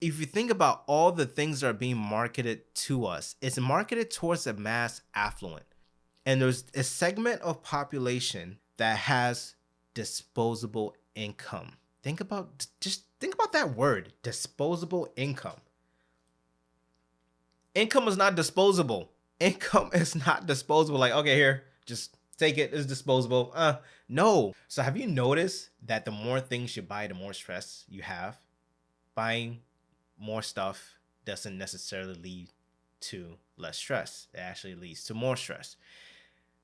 if you think about all the things that are being marketed to us, it's marketed towards the mass affluent. And there's a segment of population that has disposable income. Think about that word, disposable income. Income is not disposable. Income is not disposable. Like, okay, here, just take it. It's disposable. No. So have you noticed that the more things you buy, the more stress you have? Buying more stuff doesn't necessarily lead to less stress. It actually leads to more stress.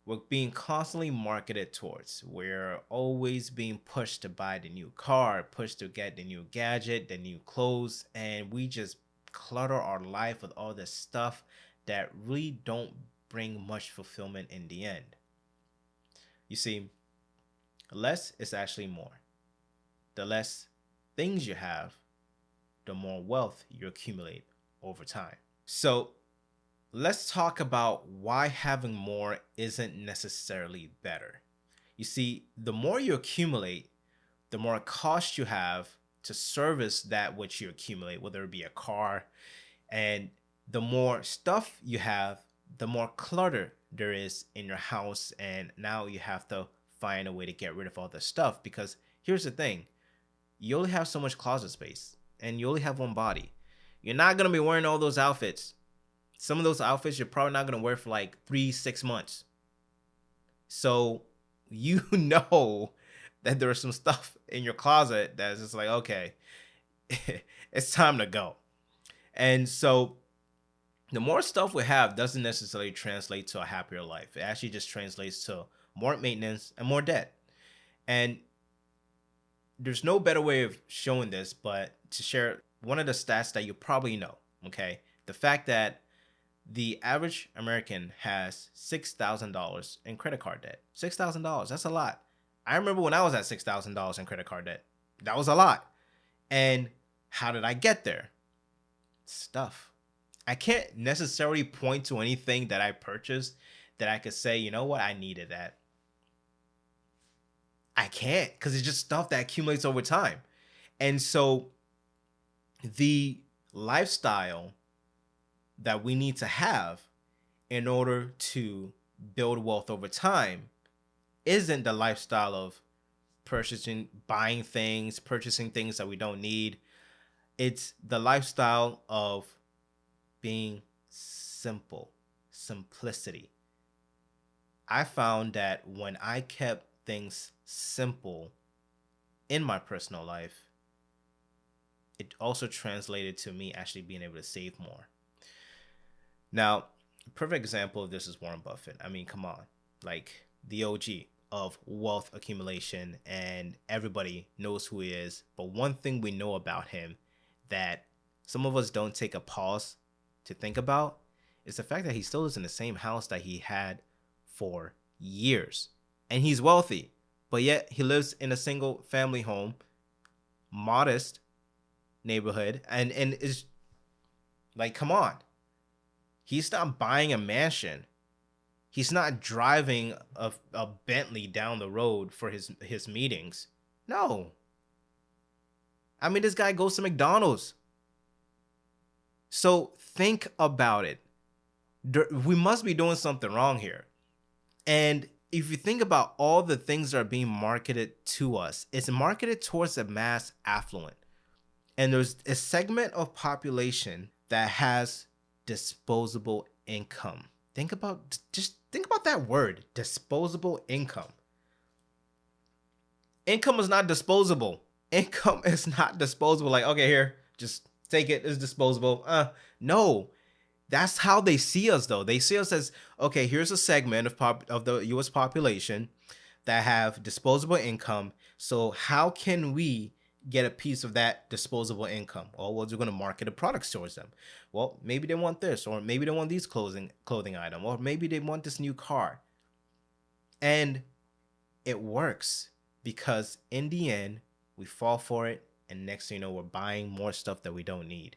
We're being constantly marketed towards. We're always being pushed to buy the new car, pushed to get the new gadget, the new clothes, and we just clutter our life with all this stuff that really don't bring much fulfillment in the end. You see, less is actually more. The less things you have, the more wealth you accumulate over time. So, let's talk about why having more isn't necessarily better. You see, the more you accumulate, the more cost you have to service that which you accumulate, whether it be a car, and the more stuff you have, the more clutter there is in your house. And now you have to find a way to get rid of all this stuff because here's the thing, you only have so much closet space and you only have one body. You're not going to be wearing all those outfits. Some of those outfits you're probably not going to wear for like 3-6 months. So you know that there's some stuff in your closet that's just like, okay, it's time to go. And so the more stuff we have doesn't necessarily translate to a happier life. It actually just translates to more maintenance and more debt. And there's no better way of showing this but to share one of the stats that you probably know. Okay. The fact that the average American has $6,000 in credit card debt. $6,000. That's a lot. I remember when I was at $6,000 in credit card debt. That was a lot. And how did I get there? Stuff. I can't necessarily point to anything that I purchased that I could say, you know what, I needed that. I can't because it's just stuff that accumulates over time. And so the lifestyle that we need to have in order to build wealth over time isn't the lifestyle of buying things, purchasing things that we don't need. It's the lifestyle of being simple, simplicity. I found that when I kept things simple in my personal life, it also translated to me actually being able to save more. Now, a perfect example of this is Warren Buffett. I mean, come on, like the OG of wealth accumulation, and everybody knows who he is. But one thing we know about him that some of us don't take a pause to think about is the fact that he still lives in the same house that he had for years. And he's wealthy, but yet he lives in a single family home, modest neighborhood, and is like, come on. He's not buying a mansion. He's not driving a Bentley down the road for his meetings. No. I mean, this guy goes to McDonald's. So think about it. We must be doing something wrong here. And if you think about all the things that are being marketed to us, it's marketed towards the mass affluent. And there's a segment of population that has disposable income. Think about that word, disposable income. Income is not disposable. Income is not disposable. Like, okay, here, just take it. It's disposable. No. That's how they see us, though. They see us as, okay, here's a segment of the U.S. population that have disposable income. So how can we get a piece of that disposable income? Oh, well, we're going to market a product towards them. Well, maybe they want this, or maybe they want these clothing item, or maybe they want this new car. And it works because in the end, we fall for it. And next thing you know, we're buying more stuff that we don't need.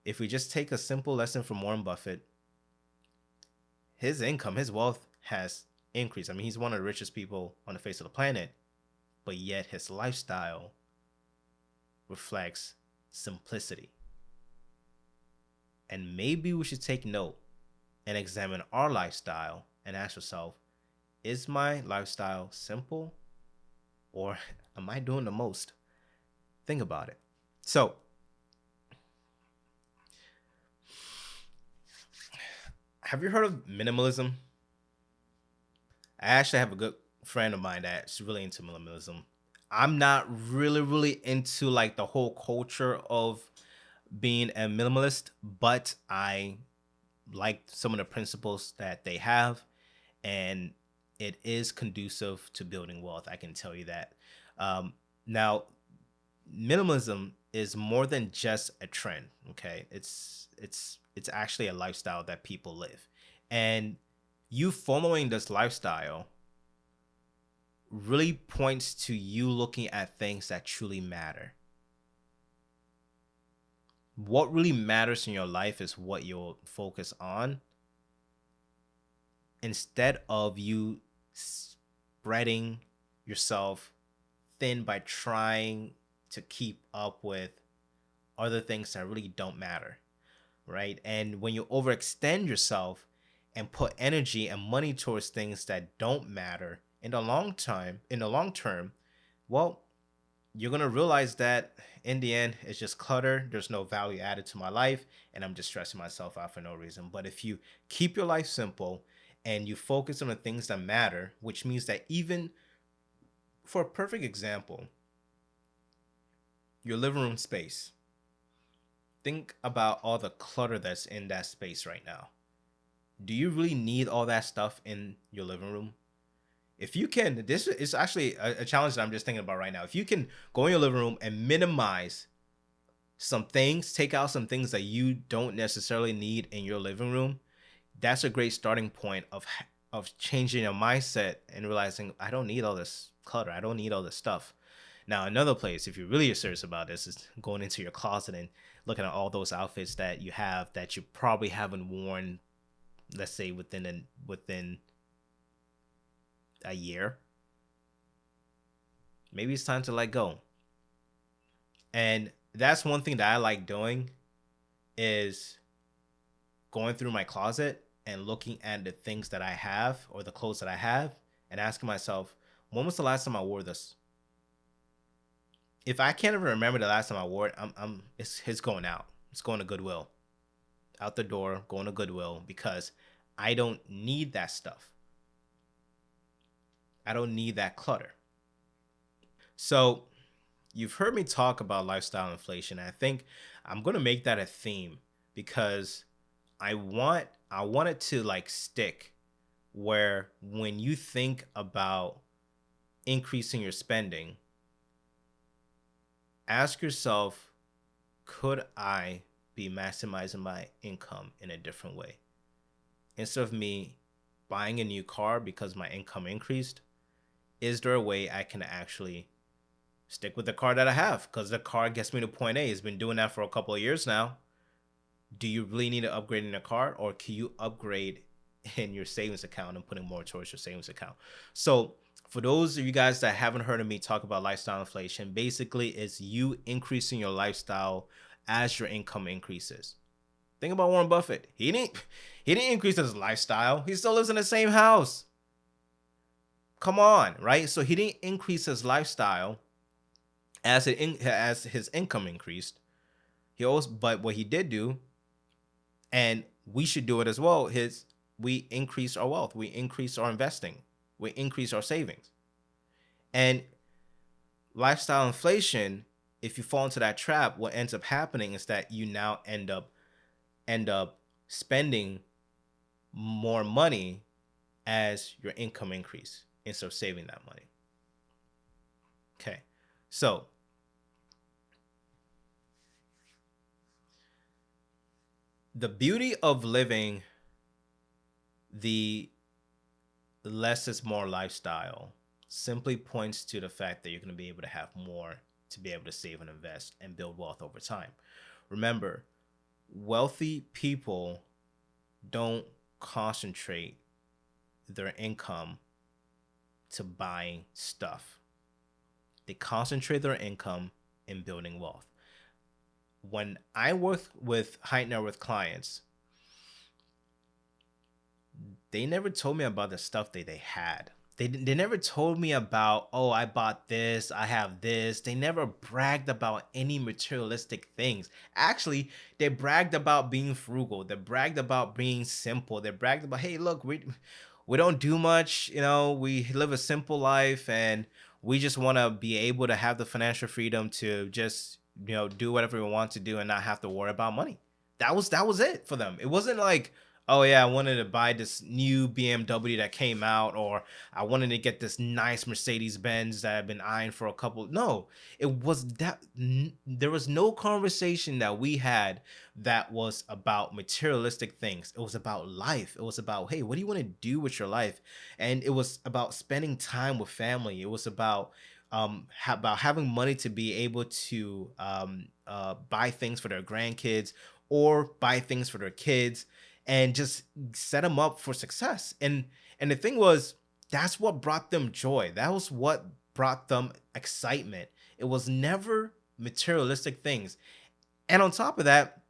If we just take a simple lesson from Warren Buffett, his income, his wealth has increased. I mean, he's one of the richest people on the face of the planet, but yet his lifestyle reflects simplicity. And maybe we should take note and examine our lifestyle and ask yourself, is my lifestyle simple or am I doing the most? Think about it. So, have you heard of minimalism? I actually have a good friend of mine that's really into minimalism. I'm not really into like the whole culture of being a minimalist, but I like some of the principles that they have, and it is conducive to building wealth. I can tell you that. Now, minimalism is more than just a trend. Okay, it's actually a lifestyle that people live, and you following this lifestyle really points to you looking at things that truly matter. What really matters in your life is what you'll focus on instead of you spreading yourself thin by trying to keep up with other things that really don't matter, right? And when you overextend yourself and put energy and money towards things that don't matter in the long term, well, you're gonna realize that in the end it's just clutter. There's no value added to my life, and I'm just stressing myself out for no reason. But if you keep your life simple and you focus on the things that matter, which means that even for a perfect example, your living room space. Think about all the clutter that's in that space right now. Do you really need all that stuff in your living room? If you can, this is actually a challenge that I'm just thinking about right now. If you can go in your living room and minimize some things, take out some things that you don't necessarily need in your living room, that's a great starting point of changing your mindset and realizing I don't need all this clutter. I don't need all this stuff. Now, another place, if you're really serious about this, is going into your closet and looking at all those outfits that you have that you probably haven't worn, let's say within a year. Maybe it's time to let go. And that's one thing that I like doing is going through my closet and looking at the things that I have or the clothes that I have and asking myself, when was the last time I wore this? If I can't even remember the last time I wore it, it's going out. It's going to Goodwill. Out the door, going to Goodwill because I don't need that stuff. I don't need that clutter. So you've heard me talk about lifestyle inflation. I think I'm gonna make that a theme because I want it to like stick where when you think about increasing your spending, ask yourself, could I be maximizing my income in a different way? Instead of me buying a new car because my income increased, is there a way I can actually stick with the car that I have? Because the car gets me to point A. It's been doing that for a couple of years now. Do you really need to upgrade in a car, or can you upgrade in your savings account and putting more towards your savings account? So for those of you guys that haven't heard of me talk about lifestyle inflation, basically it's you increasing your lifestyle as your income increases. Think about Warren Buffett. He didn't increase his lifestyle. He still lives in the same house. Come on, right? So he didn't increase his lifestyle as his income increased. But what he did do, and we should do it as well, is we increase our wealth, we increase our investing, we increase our savings. And lifestyle inflation, if you fall into that trap, what ends up happening is that you now end up spending more money as your income increase instead of saving that money. Okay, so the beauty of living the less is more lifestyle simply points to the fact that you're going to be able to have more to be able to save and invest and build wealth over time. Remember, wealthy people don't concentrate their income to buying stuff. They concentrate their income in building wealth. when I work with high net worth clients, they never told me about the stuff that they had. They never told me about, oh, I bought this, I have this. They never bragged about any materialistic things. Actually, they bragged about being frugal. They bragged about being simple. They bragged about, hey, look, we don't do much, we live a simple life, and we just want to be able to have the financial freedom to just, do whatever we want to do and not have to worry about money. That was it for them. It wasn't like, oh yeah, I wanted to buy this new BMW that came out, or I wanted to get this nice Mercedes Benz that I've been eyeing for a couple. No, it was that there was no conversation that we had that was about materialistic things. It was about life. It was about, hey, what do you want to do with your life? And it was about spending time with family. It was about about having money to be able to buy things for their grandkids or buy things for their kids and just set them up for success. And the thing was, that's what brought them joy. That was what brought them excitement. It was never materialistic things. And on top of that,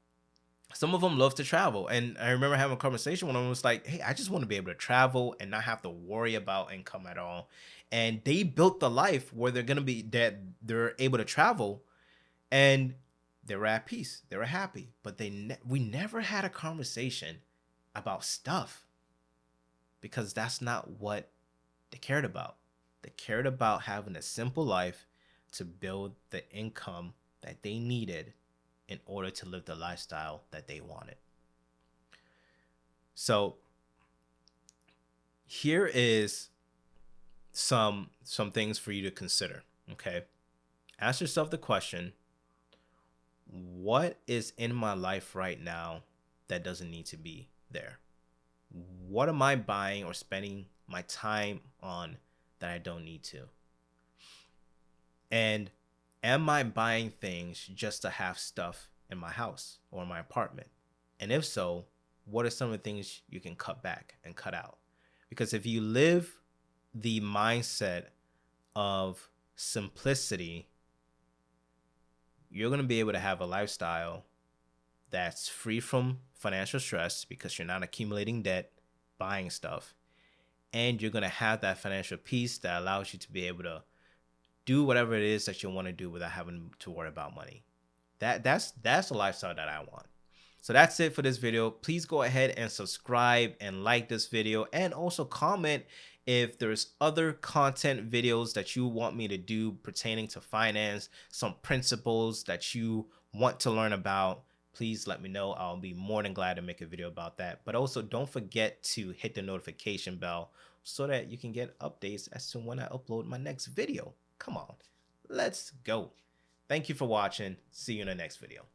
some of them love to travel. And I remember having a conversation when I was like, hey, I just want to be able to travel and not have to worry about income at all. And they built the life where they're able to travel, and they were at peace. They were happy. But we never had a conversation about stuff, because that's not what they cared about. They cared about having a simple life to build the income that they needed in order to live the lifestyle that they wanted. So here is some things for you to consider, okay? Ask yourself the question, what is in my life right now that doesn't need to be there? What am I buying or spending my time on that I don't need to? And am I buying things just to have stuff in my house or my apartment? And if so, what are some of the things you can cut back and cut out? Because if you live the mindset of simplicity, you're going to be able to have a lifestyle that's free from financial stress, because you're not accumulating debt, buying stuff, and you're going to have that financial peace that allows you to be able to do whatever it is that you want to do without having to worry about money. That's the lifestyle that I want. So that's it for this video. Please go ahead and subscribe and like this video, and also comment if there's other content videos that you want me to do pertaining to finance, some principles that you want to learn about. Please let me know. I'll be more than glad to make a video about that. But also don't forget to hit the notification bell so that you can get updates as to when I upload my next video. Come on, let's go. Thank you for watching. See you in the next video.